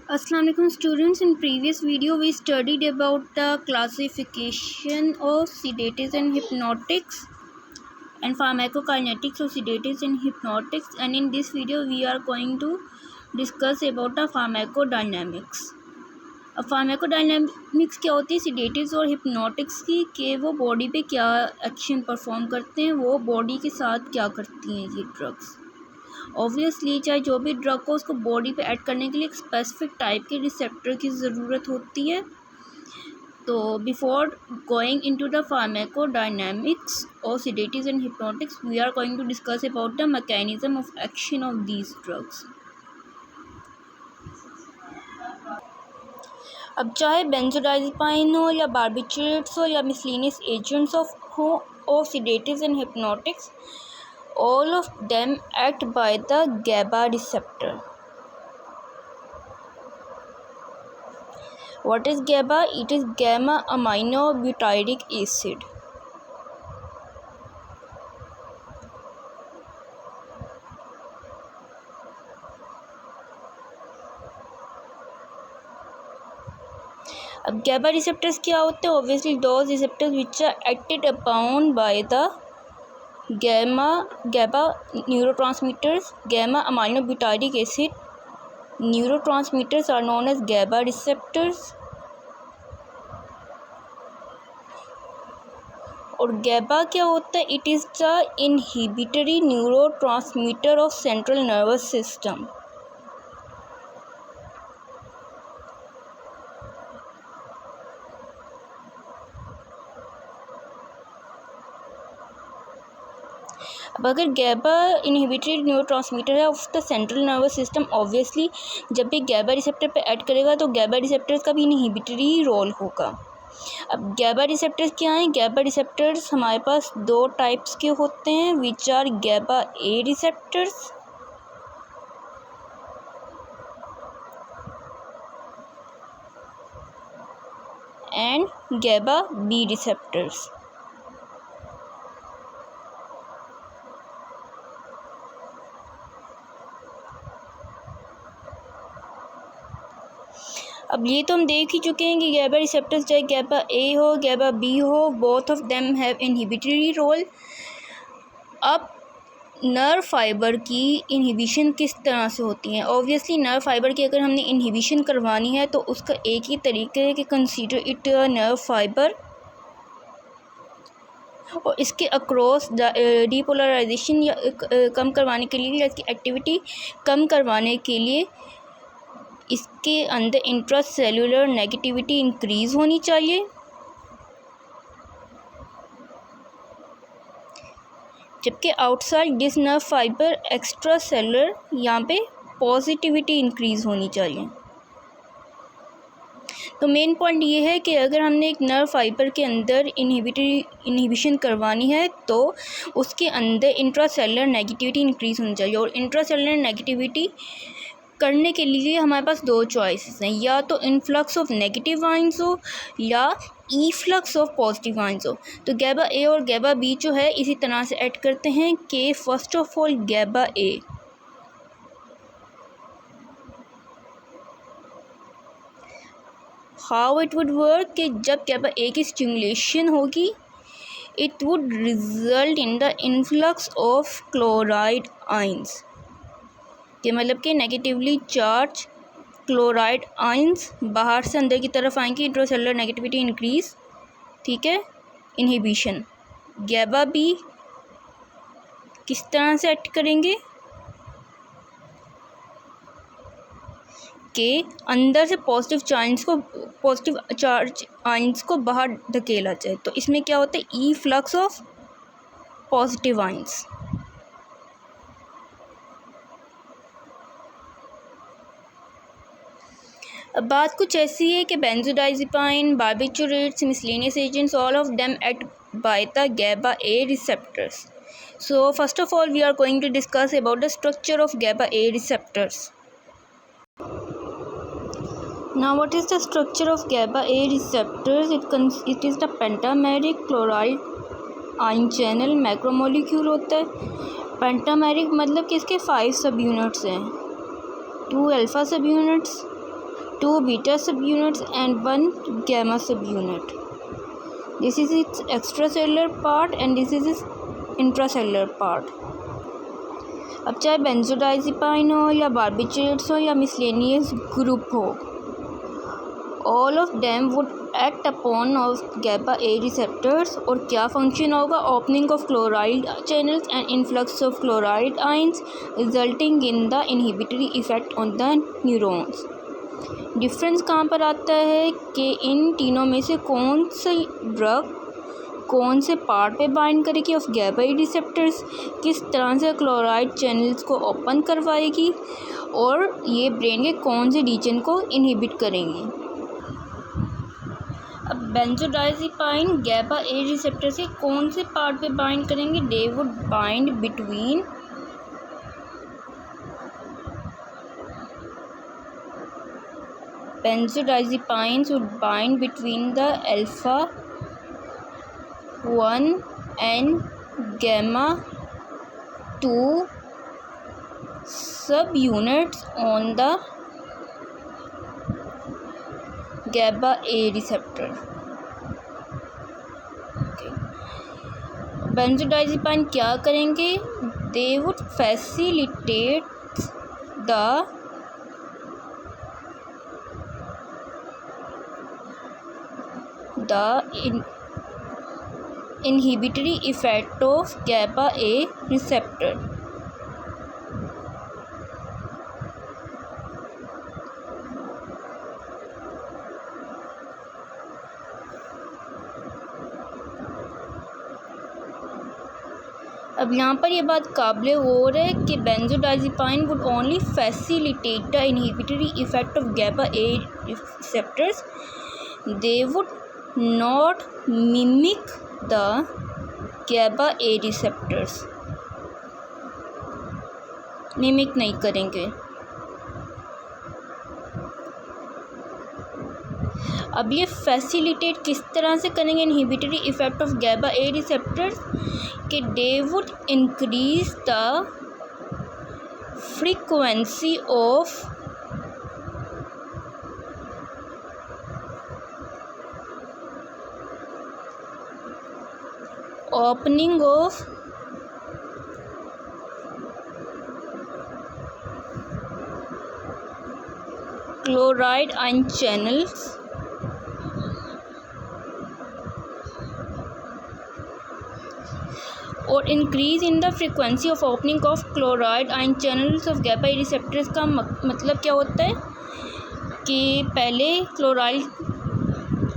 Assalamu alaikum students. In previous video we studied about the classification of sedatives and hypnotics and pharmacokinetics of sedatives and hypnotics, and in this video we are going to discuss about the pharmacodynamics. अब pharmacodynamics क्या होती है sedatives और hypnotics की, कि वो body पे क्या एक्शन परफॉर्म करते हैं, वो बॉडी के साथ क्या करती हैं ये ड्रग्स। ऑब्वियसली चाहे जो भी ड्रग हो उसको बॉडी पे ऐड करने के लिए एक स्पेसिफिक टाइप के रिसेप्टर की ज़रूरत होती है। तो before going into the pharmacodynamics of sedatives and hypnotics we are going to discuss about the mechanism of action of these drugs. अब चाहे बेंजोडाइज़ेपाइन हो या बार्बिट्रेट्स हो या miscellaneous agents of sedatives and hypnotics, all of them act by the GABA receptor. What is GABA? It is gamma aminobutyric acid. अब GABA receptors क्या होते हैं? Obviously those receptors which are acted upon by the GABA neurotransmitters, gamma aminobutyric acid neurotransmitters are known as GABA receptors. और GABA क्या होता है? It is the inhibitory neurotransmitter of central nervous system. अब अगर गैबा inhibitory neurotransmitter है of the central nervous system, obviously जब भी गैबा receptor पे ऐड करेगा तो गैबा रिसेप्टर्स का भी इनहिबिटरी रोल होगा। अब गैबा रिसेप्टर्स क्या हैं? गैबा रिसेप्टर्स हमारे पास दो टाइप्स के होते हैं, which are GABA A receptors and GABA B receptors. अब ये तो हम देख ही चुके हैं कि गैबा रिसेप्टर्स चाहे गैबा ए हो गैबा बी हो, both of them have inhibitory role. अब नर्व फाइबर की इनहिबिशन किस तरह से होती है? ऑब्वियसली नर्व फाइबर की अगर हमने इनहिबिशन करवानी है तो उसका एक ही तरीका है कि कंसीडर इट नर्व फाइबर, और इसके अक्रॉस डीपोलराइजेशन या कम करवाने के लिए या इसकी एक्टिविटी कम करवाने के लिए इसके अंदर इंट्रासेल्युलर नेगेटिविटी इंक्रीज़ होनी चाहिए, जबकि outside this nerve fibre extra cellular यहाँ पे पॉजिटिविटी इंक्रीज़ होनी चाहिए। तो मेन पॉइंट ये है कि अगर हमने एक नर्व फाइबर के अंदर इनहिबिशन करवानी है तो उसके अंदर इंट्रासेलुलर नेगेटिविटी इंक्रीज़ होनी चाहिए, और इंट्रासेलुलर नेगेटिविटी करने के लिए हमारे पास दो चॉइसेस हैं, या तो इनफ्लक्स ऑफ नेगेटिव आइंस हो या ईफ्लक्स ऑफ पॉजिटिव आइंस हो। तो गैबा ए और गैबा बी जो है इसी तरह से ऐड करते हैं कि first of all गैबा A how it would work, कि जब गैबा ए की स्टिमुलेशन होगी it would result in the influx of chloride ions, कि मतलब कि नेगेटिवली चार्ज क्लोराइड आइंस बाहर से अंदर की तरफ आएंगे, इंट्रासेलुलर नेगेटिविटी इंक्रीज, ठीक है, इनहिबिशन। गैबा बी किस तरह से एक्ट करेंगे कि अंदर से पॉजिटिव चार्ज आइंस को बाहर धकेला जाए। तो इसमें क्या होता है? E flux of positive ions. अब बात कुछ ऐसी है कि benzodiazepine, barbiturates, miscellaneous agents, all of them act by the GABA A receptors. So first of all we are going to discuss about the structure of GABA A receptors. Now what is the structure of GABA A receptors? It is the pentameric chloride ion channel macromolecule होता है। Pentameric मतलब कि इसके 5 सब units हैं, 2 alpha सब units, 2 beta subunits and 1 gamma subunit. This is its extracellular part and this is its intracellular part. अब चाहे बेंजोडाइजिपाइन हो या बार्बिट्रेट्स हो या मिसलेनियस ग्रुप हो, all of them would act upon of GABA A receptors. और क्या फंक्शन होगा? Opening of chloride channels and influx of chloride ions resulting in the inhibitory effect on the neurons. Difference कहाँ पर आता है कि इन तीनों में से कौन सी ड्रग कौन से पार्ट पे बाइंड करेगी ऑफ गैबा ए रिसेप्टर्स, किस तरह से क्लोराइड चैनल्स को ओपन करवाएगी और ये ब्रेन के कौन से रीजन को इनहिबिट करेंगी. अब बेंजोडाइजिपाइन गैबा ए रिसेप्टर से कौन से पार्ट पे बाइंड करेंगे? They would bind between benzodiazepines would bind between the alpha 1 and gamma 2 subunits on the GABA A receptor. Okay. Benzodiazepine क्या करेंगे? They would facilitate the inhibitory effect of GABA A receptor. अब यहाँ पर ये बात काबिल गौर है कि benzodiazepine would only facilitate the inhibitory effect of GABA A receptors. They would not mimic the GABA A receptors. Mimic नहीं करेंगे. अब ये फैसिलिटेट किस तरह से करेंगे inhibitory effect of GABA A receptors? कि they would increase the frequency of opening of chloride ion channels और increase in the frequency of opening of chloride ion channels of GABA A receptors का मतलब क्या होता है कि पहले chloride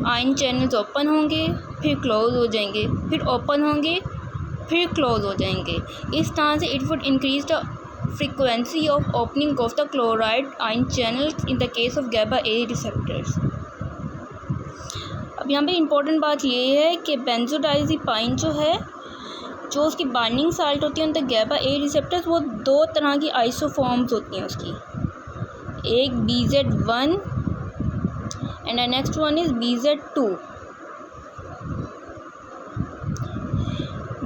ion channels open होंगे, फिर क्लोज हो जाएंगे, फिर ओपन होंगे, फिर क्लोज हो जाएंगे. इस तरह से it would increase the frequency of opening of the chloride ion channels in the case of GABA A receptors. अब यहाँ पे इम्पोर्टेंट बात ये है कि बेंजोडाइजिपाइन जो है, जो उसकी बाइंडिंग साइट होती है उन द गैबा ए रिसेप्टर्स, वो दो तरह की आइसोफॉर्म्स होती हैं उसकी. एक BZ1 and the next one is BZ2.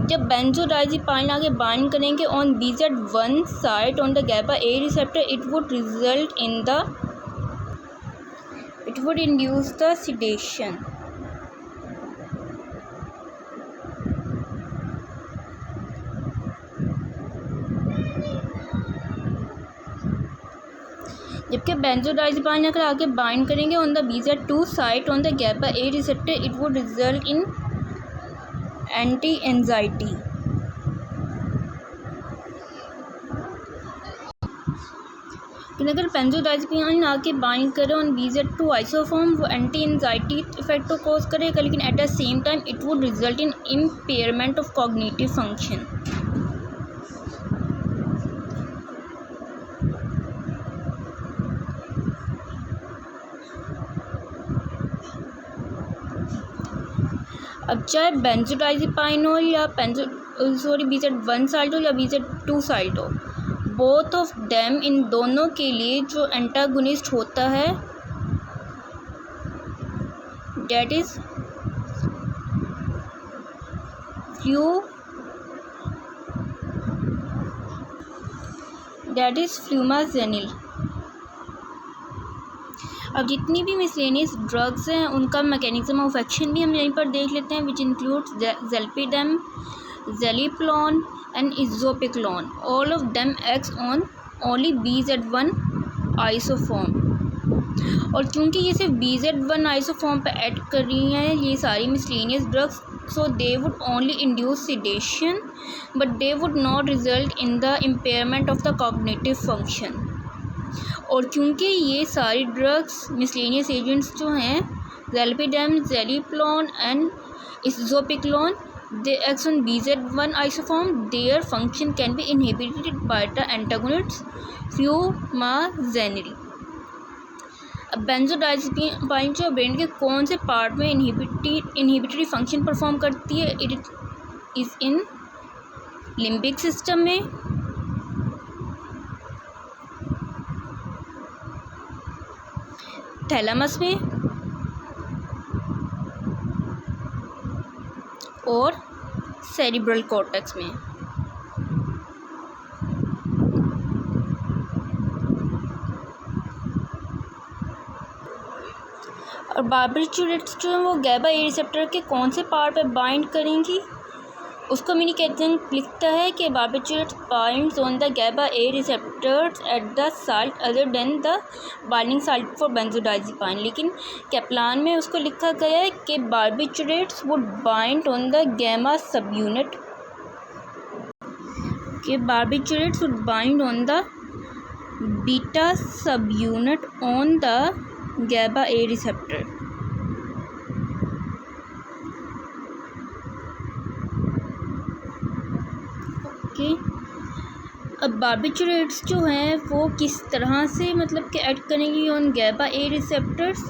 जब बेंजोडाइजिपाइन आगे बाइंड करेंगे on BZ1 site on the GABA A receptor, it would induce the sedation. जबकि बेंजोडाइजिपाइन अगर आगे बाइंड करेंगे on the BZ2 site on the GABA A receptor, it would result in anti anxiety. लेकिन अगर बेंजोडाइजिपाइन आके बाइंड करे on BZ2 isoform, वो anti anxiety effect को कॉज करेगा, लेकिन at the same time it would result in impairment of cognitive function. अब चाहे बेंजोडाइजिपाइन हो या BZ1 साइट हो या BZ2 साइट हो, बोथ ऑफ देम, इन दोनों के लिए जो एंटागोनिस्ट होता है डेट इज फ्लूमाजेनिल. अब जितनी भी मिसलेनियस ड्रग्स हैं उनका मैकेनिज्म ऑफ एक्शन भी हम यहीं पर देख लेते हैं, which includes zolpidem, zaleplon and eszopiclone. All of them acts on only BZ1 isoform. और क्योंकि ये सिर्फ BZ1 आइसोफॉर्म पे ऐड कर रही हैं ये सारी miscellaneous drugs, so they would only induce sedation but they would not result in the impairment of the cognitive function. और क्योंकि ये सारी ड्रग्स मिसलेनियस एजेंट्स जो हैं ज़ेल्पिडम, zaleplon and इज़ोपिक्लोन, they act on BZ1 isoform, their function can be inhibited by the antagonist fumazanil. अब बेंजोडाइज़ेपाइन जो brain के कौन से पार्ट में इनहिबिटरी फंक्शन परफॉर्म करती है? It is in limbic system में, थैलेमस में और सेरिब्रल कॉर्टेक्स में. और बार्बिट्यूरेट्स जो हैं वो गैबा ए रिसेप्टर के कौन से पार्ट पे बाइंड करेंगी? उसको मिनी कैथन लिखता है कि barbiturates binds on the GABA A receptors at the site other than the binding site for benzodiazepine. लेकिन कैप्लान में उसको लिखा गया है कि barbiturates would bind on the gamma subunit, कि barbiturates would bind on the beta subunit on the GABA A receptor. Okay. अब barbiturates जो हैं वो किस तरह से मतलब कि ऐड करेंगी on GABA A receptors?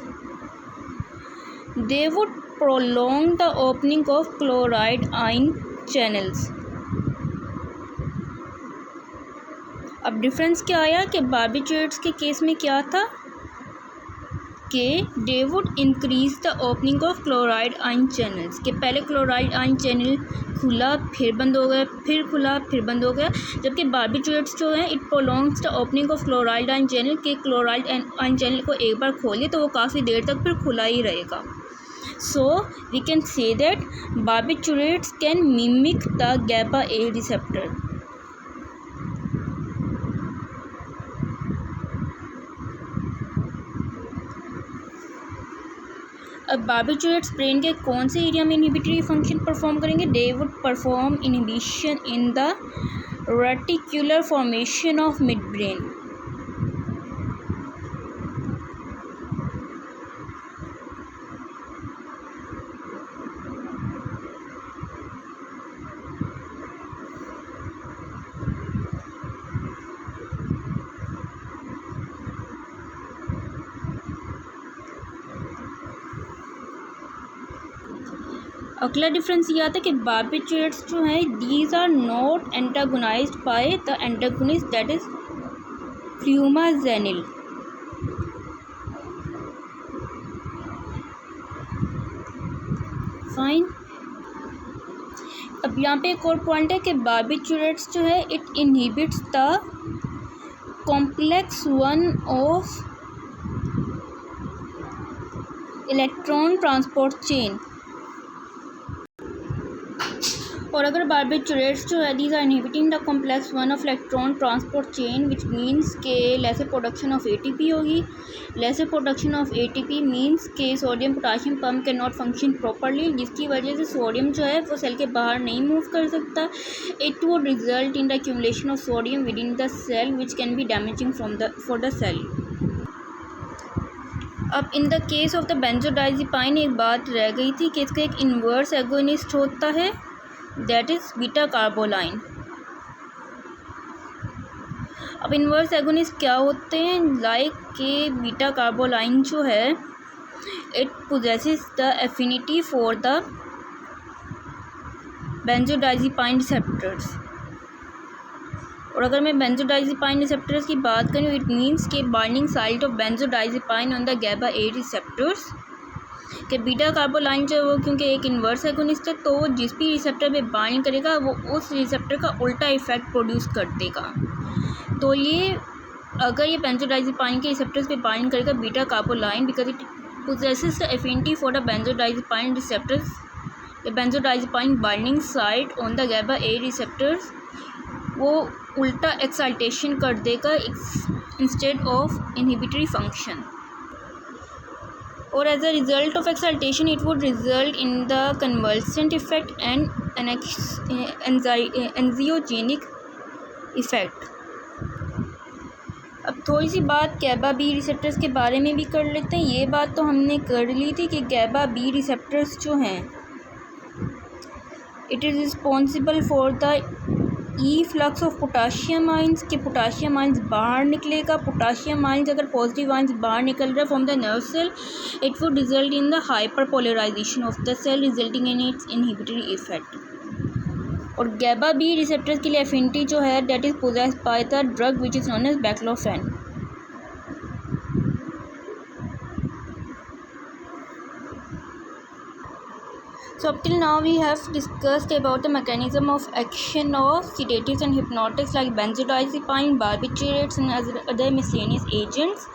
They would prolong the opening of chloride ion channels. अब डिफरेंस क्या आया कि बार्बिट्यूरेट्स के केस में क्या था कि they would increase the opening of chloride ion channels, कि पहले क्लोराइड आयन चैनल खुला फिर बंद हो गया, फिर खुला फिर बंद हो गया, जबकि बार्बिट्यूरेट्स जो हैं it prolongs the opening of chloride ion channel, के क्लोराइड आयन चैनल को एक बार खोलिए तो वो काफ़ी देर तक फिर खुला ही रहेगा. So we can say that barbiturates can mimic the GABA A receptor. अब बार्बिट्यूरेट्स ब्रेन के कौन से एरिया में इनहिबिटरी फंक्शन परफॉर्म करेंगे? They would perform inhibition in the reticular formation of mid brain. अगला डिफरेंस ये आता है कि बार्बिट्यूरेट्स जो हैं these are not antagonized by the antagonist that is flumazenil. Fine. अब यहाँ पे एक और पॉइंट है कि बार्बिट्यूरेट्स जो है it inhibits the complex one of electron transport chain. और अगर बार्बिट्यूरेट्स जो है these are inhibiting the complex one of electron transport chain which means के लेसर प्रोडक्शन ऑफ ATP होगी. Lesser production of ATP means के sodium potassium pump can not function properly, जिसकी वजह से सोडियम जो है वो सेल के बाहर नहीं मूव कर सकता. It would result in the accumulation of sodium within the cell which can be damaging for the cell. अब in the case of the benzodiazepine एक बात रह गई थी कि इसका एक इन्वर्स एगोनिस्ट होता है दैट इज़ बीटा कार्बोलाइन. अब इन्वर्स एगोनिस्ट क्या होते हैं? लाइक के बीटा कार्बोलाइन जो है it possesses the affinity for the benzodiazepine receptors. और अगर मैं बेंजोडाइज़ेपाइन रिसेप्टर्स की बात करूँ इट मीन्स के binding site of benzodiazepine on the GABA A receptors, कि बीटा कार्बोलाइन जो है वो क्योंकि एक इन्वर्स एगोनिस्ट है तो जिस भी रिसेप्टर पे बाइंड करेगा वो उस रिसेप्टर का उल्टा इफेक्ट प्रोड्यूस कर देगा. तो ये अगर ये बेंजोडाइज़ेपाइन के रिसेप्टर्स पे बाइंड करेगा beta carboline because it possesses the affinity for the benzodiazepine receptors. The benzodiazepine binding site on the GABA A receptors वो उल्टा एक्साइटेशन कर देगा इंस्टेड ऑफ इनहिबिटरी फंक्शन, और as a result of excitation it would result in the convulsant effect and angiogenic effect. अब थोड़ी सी बात गैबा B receptors के बारे में भी कर लेते हैं। ये बात तो हमने कर ली थी कि गैबा बी रिसेप्टर्स जो हैं it is responsible for the E flux of potassium ions, के पोटाशियम आइंस बाहर निकलेगा। पोटाशियम आइंस अगर पॉजिटिव आइंस बाहर निकल रहा है from the nerve cell it would result in the hyperpolarisation of the cell resulting in its inhibitory effect. और GABA B receptors के लिए एफिनिटी जो है that is possessed by the drug which is known as baclofen. So up till now we have discussed about the mechanism of action of sedatives and hypnotics like benzodiazepine, barbiturates and other miscellaneous agents,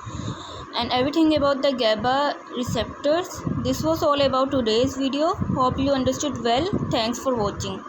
and everything about the GABA receptors. This was all about today's video. Hope you understood well. Thanks for watching.